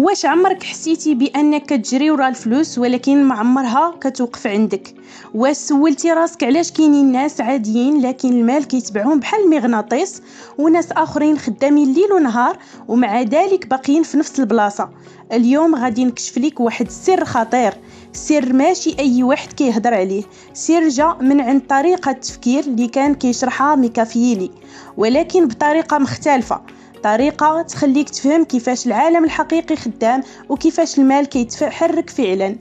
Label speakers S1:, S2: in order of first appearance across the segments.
S1: واش عمرك حسيتي بانك كتجري ورا الفلوس ولكن ما عمرها كتوقف عندك؟ واش سولتي راسك علاش كاينين ناس عاديين لكن المال كيتبعهم بحال المغناطيس، وناس اخرين خدامين ليل ونهار ومع ذلك باقيين في نفس البلاصه؟ اليوم غادي نكشف لك واحد السر خطير، سر ماشي اي واحد كيهضر عليه، سر جا من عند طريقه تفكير اللي كان كيشرحها ميكافيلي ولكن بطريقه مختلفه، طريقة تخليك تفهم كيفاش العالم الحقيقي خدام وكيفاش المال كيتحرك فعلا.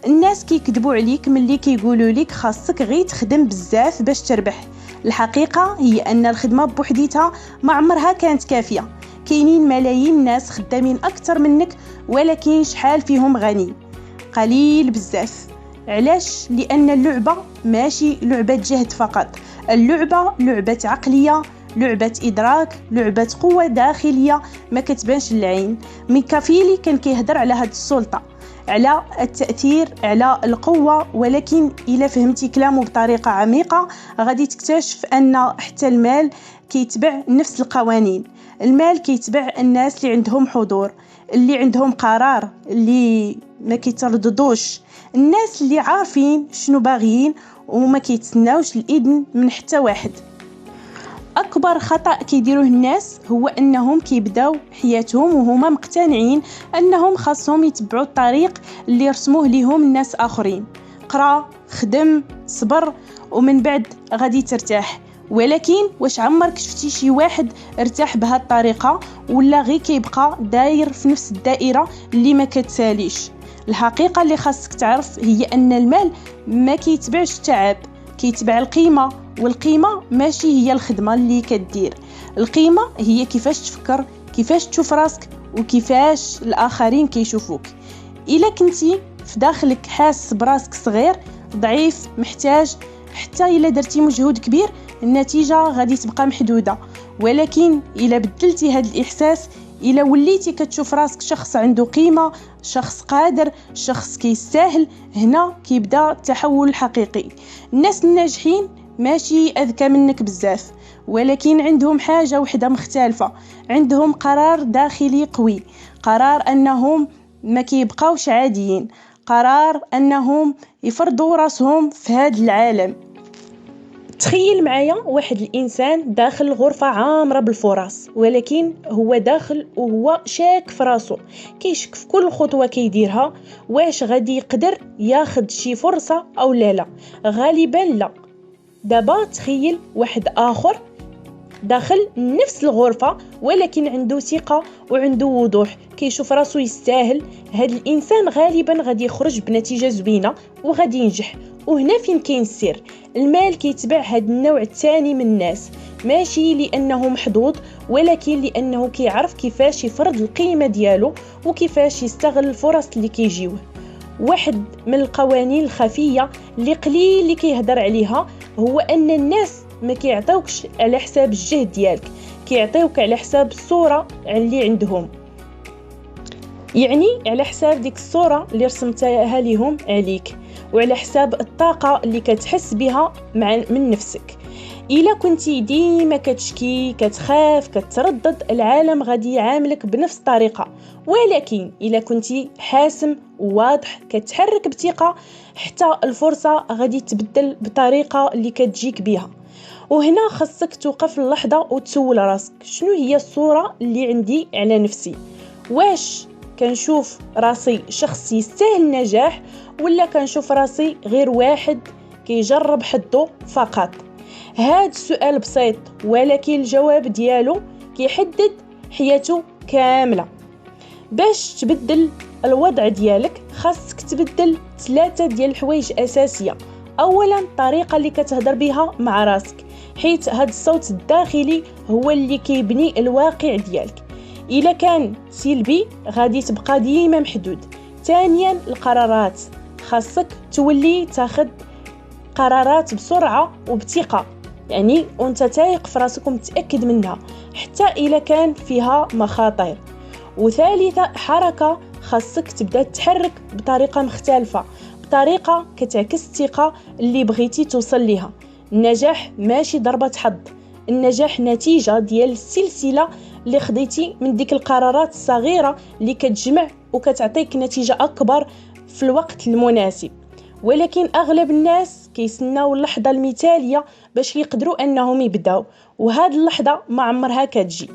S1: الناس كيكذبوا عليك ملي كيقولوا لك خاصك غير تخدم بزاف باش تربح. الحقيقة هي أن الخدمة بوحديتها ما عمرها كانت كافية. كاينين ملايين الناس خدامين أكثر منك ولكن شحال فيهم غني؟ قليل بزاف. علاش؟ لأن اللعبة ماشي لعبة جهد فقط، اللعبة لعبة عقلية، لعبة إدراك، لعبة قوة داخلية ما كتبانش للعين. ميكافيلي كان كيهضر على هاد السلطة، على التأثير، على القوة، ولكن إلا فهمتي كلامه بطريقة عميقة غادي تكتشف أن حتى المال كيتبع نفس القوانين. المال كيتبع الناس اللي عندهم حضور، اللي عندهم قرار، اللي ما كيترددوش، الناس اللي عارفين شنو باغيين وما كيتسناوش الإذن من حتى واحد. أكبر خطأ كيديروه الناس هو أنهم كيبداو حياتهم وهما مقتنعين أنهم خاصهم يتبعوا الطريق اللي رسموه ليهم الناس آخرين. قرأ، خدم، صبر، ومن بعد غادي ترتاح. ولكن واش عمرك شفتي شي واحد ارتاح بهذه الطريقة ولا غير كيبقى داير في نفس الدائرة اللي ما كتساليش؟ الحقيقة اللي خاصك تعرف هي أن المال ما كيتبعش التعب، كيتبع القيمة، والقيمة ماشي هي الخدمة اللي كدير. القيمة هي كيفاش تفكر، كيفاش تشوف راسك، وكيفاش الآخرين كيشوفوك. إلا كنتي في داخلك حاس براسك صغير، ضعيف، محتاج، حتى إلا درتي مجهود كبير النتيجة غادي تبقى محدودة. ولكن إلا بدلتي هذا الإحساس، إلا وليتي كتشوف راسك شخص عنده قيمة، شخص قادر، شخص كيستاهل، هنا كيبدا التحول الحقيقي. الناس الناجحين ماشي أذكى منك بزاف، ولكن عندهم حاجة وحدة مختلفة، عندهم قرار داخلي قوي، قرار أنهم ما كيبقاوش عاديين، قرار أنهم يفرضوا راسهم في هذا العالم. تخيل معايا واحد الإنسان داخل غرفة عامرة بالفرص، ولكن هو داخل وهو شاك في راسه، كيشك في كل خطوة كيديرها، واش غادي يقدر ياخد شي فرصة أو لا؟ غالبا لا. دابا تخيل واحد آخر داخل نفس الغرفة ولكن عنده ثقة وعنده وضوح، كيشوف راسو يستاهل. هاد الإنسان غالبا غادي يخرج بنتيجة زوينة وغادي ينجح. وهنا فين كاين السر، المال كيتبع هاد النوع الثاني من الناس، ماشي لأنه محظوظ ولكن لأنه كيعرف كيفاش يفرض القيمة ديالو وكيفاش يستغل الفرص اللي كيجيوه. واحد من القوانين الخفية اللي قليل اللي كيهضر عليها هو أن الناس ما كيعطيوكش على حساب الجهد ديالك، كيعطيوك على حساب الصورة اللي عندهم، يعني على حساب ديك الصورة اللي رسمتها ليهم عليك، وعلى حساب الطاقة اللي كتحس بها من نفسك. إلا كنتي ديما كتشكي، كتخاف، كتردد، العالم غادي يعاملك بنفس الطريقة. ولكن إلا كنتي حاسم وواضح، كتحرك بثقة، حتى الفرصة غادي تبدل بطريقة اللي كتجيك بها. وهنا خاصك توقف اللحظة وتسول راسك، شنو هي الصورة اللي عندي على نفسي؟ واش كنشوف راسي شخص يستاهل النجاح، ولا كنشوف راسي غير واحد كيجرب حظه فقط؟ هاد السؤال بسيط ولكن الجواب ديالو كيحدد حياته كاملة. باش تبدل الوضع ديالك خاصك تبدل 3 ديال الحوايج أساسية. أولا، الطريقة اللي كتهضر بها مع راسك، حيت هاد الصوت الداخلي هو اللي كيبني الواقع ديالك. إلا كان سلبي غادي تبقى ديما محدود. ثانيا، القرارات، خاصك تولي تاخد قرارات بسرعة وبثقة، يعني وانت تايق في راسك ومتأكد منها حتى إلا كان فيها مخاطر. وثالثا، حركة، خاصك تبدأ تتحرك بطريقة مختلفة، بطريقة كتعكس الثقة اللي بغيتي توصل ليها. النجاح ماشي ضربة حظ، النجاح نتيجة ديال السلسلة اللي خديتي من ديك القرارات الصغيرة اللي كتجمع وكتعطيك نتيجة أكبر في الوقت المناسب. ولكن أغلب الناس كيسناو اللحظة المثالية باش يقدروا أنهم يبداو، وهاد اللحظة ما عمرها كتجي.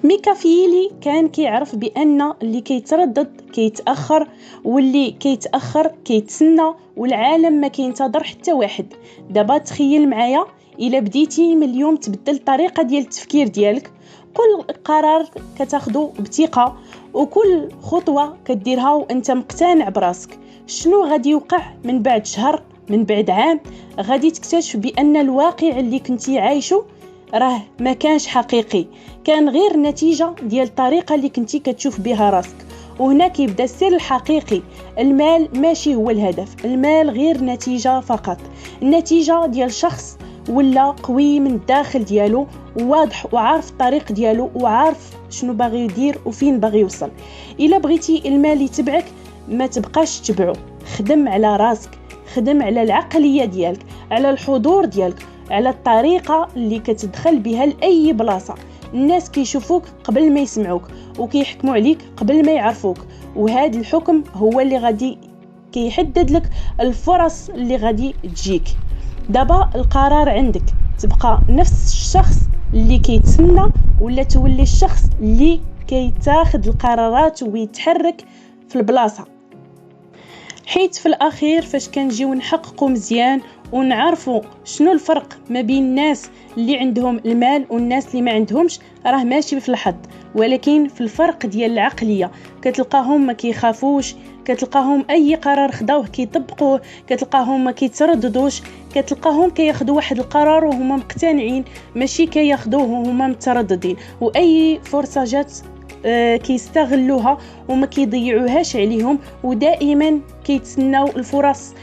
S1: ميكافيلي كان كيعرف بأن اللي كيتردد كيتأخر، واللي كيتأخر كيتسنى، والعالم ما كينتظر حتى واحد. دابا تخيل معايا إلا بديتي من اليوم تبدل الطريقة ديال التفكير ديالك، كل قرار كتاخدو بثقة وكل خطوة كديرها وانت مقتنع براسك. شنو غادي يوقع من بعد شهر، من بعد عام؟ غادي تكتشف بأن الواقع اللي كنتي عايشو راه ما كانش حقيقي، كان غير نتيجة ديال الطريقة اللي كنتي كتشوف بها راسك. وهنا كيبدا السر الحقيقي. المال ماشي هو الهدف، المال غير نتيجة فقط، النتيجة ديال شخص ولا قوي من الداخل ديالو، واضح وعارف الطريق ديالو وعارف شنو باغي يدير وفين باغي يوصل. الا بغيتي المال يتبعك ما تبقاش تبعو، خدم على راسك، خدم على العقلية ديالك، على الحضور ديالك، على الطريقة اللي كتدخل بها لأي بلاصة. الناس كيشوفوك قبل ما يسمعوك وكيحكموا عليك قبل ما يعرفوك، وهاد الحكم هو اللي غادي كيحدد لك الفرص اللي غادي تجيك. دابا القرار عندك، تبقى نفس الشخص اللي كيتسنى ولا تولي الشخص اللي كيتاخد القرارات ويتحرك في البلاصة. حيت في الأخير فاش كنجيو نحققوا مزيان ونعرفوا شنو الفرق ما بين الناس اللي عندهم المال والناس اللي ما عندهمش، راه ماشي في الحظ ولكن في الفرق ديال العقلية. كتلقاهم ما كيخافوش، كتلقاهم اي قرار خداوه كيطبقوه، كتلقاهم ما كيترددوش، كتلقاهم كياخذوا واحد القرار وهما مقتنعين، ماشي كياخذوه وهما مترددين. واي فرصه جات كيستغلوها وما كيضيعوهاش عليهم، ودائما كيتسناو الفرص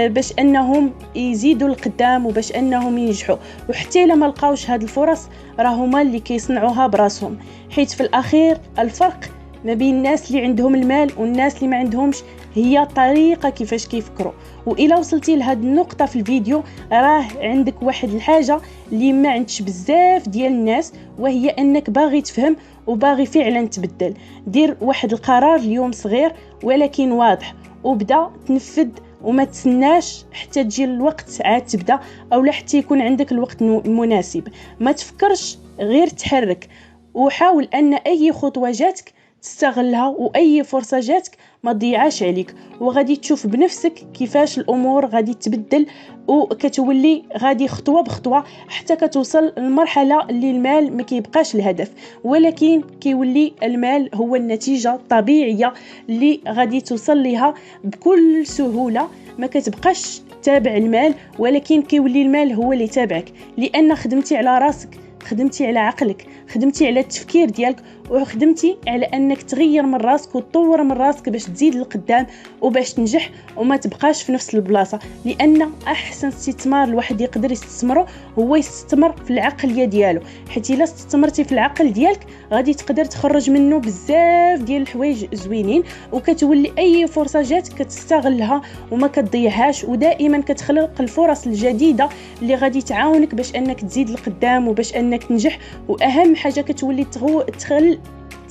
S1: باش انهم يزيدوا القدام وباش انهم ينجحوا. وحتى لما لقاوش هاد الفرص راه هما اللي كيصنعوها براسهم. حيت في الاخير الفرق ما بين الناس اللي عندهم المال والناس اللي ما عندهمش هي طريقة كيفاش كيفكروا. وإلا وصلتي لهاد النقطة في الفيديو راه عندك واحد الحاجة اللي ما عندش بزاف ديال الناس، وهي أنك باغي تفهم وباغي فعلا تبدل. دير واحد القرار اليوم صغير ولكن واضح، وبدا تنفذ وما تسناش حتى تجي الوقت عاد تبدا، أو حتى يكون عندك الوقت المناسب. ما تفكرش، غير تحرك، وحاول أن أي خطوة جاتك تستغلها واي فرصه جاتك ما تضيعاش عليك، وغادي تشوف بنفسك كيفاش الامور غادي تبدل وكتولي غادي خطوه بخطوه حتى كتوصل للمرحله اللي المال ما كيبقاش الهدف، ولكن كيولي المال هو النتيجه الطبيعيه اللي غادي توصل ليها بكل سهوله. ما كتبقاش تابع المال، ولكن كيولي المال هو اللي تابعك، لان خدمتي على راسك، خدمتي على عقلك، خدمتي على التفكير ديالك، وخدمتي على انك تغير من راسك وتطور من راسك باش تزيد للقدام وباش تنجح وما تبقاش في نفس البلاصه. لان احسن استثمار الواحد يقدر يستثمره هو يستثمر في العقليه ديالو، حيت الا استثمرتي في العقل ديالك غادي تقدر تخرج منه بزاف ديال الحوايج زوينين، وكتولي اي فرصه جات كتستغلها وما كتضيعهاش، ودائما كتخلق الفرص الجديده اللي غادي تعاونك باش انك تزيد للقدام وباش انك تنجح. واهم حاجه كتولي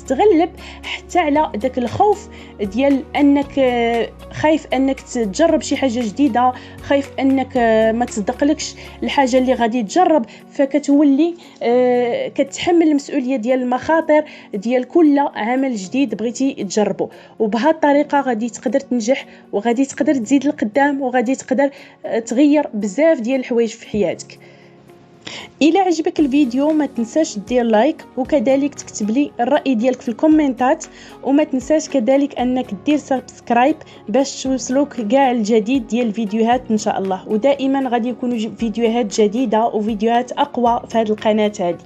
S1: تغلب حتى على داك الخوف ديال انك خايف انك تجرب شي حاجه جديده، خايف انك ما تصدقلكش الحاجه اللي غادي تجرب، فكتولي كتحمل المسؤوليه ديال المخاطر ديال كل عمل جديد بغيتي تجربه. وبهذه الطريقه غادي تقدر تنجح وغادي تقدر تزيد للقدام وغادي تقدر تغير بزاف ديال الحوايج في حياتك. إلا عجبك الفيديو ما تنساش دير لايك، وكذلك تكتب لي الرأي ديالك في الكومنتات، وما تنساش كذلك أنك دير سبسكرايب باش توصلوك كاع الجديد ديال الفيديوهات إن شاء الله. ودائما غادي يكونوا فيديوهات جديدة وفيديوهات أقوى في هذه القناة هذه.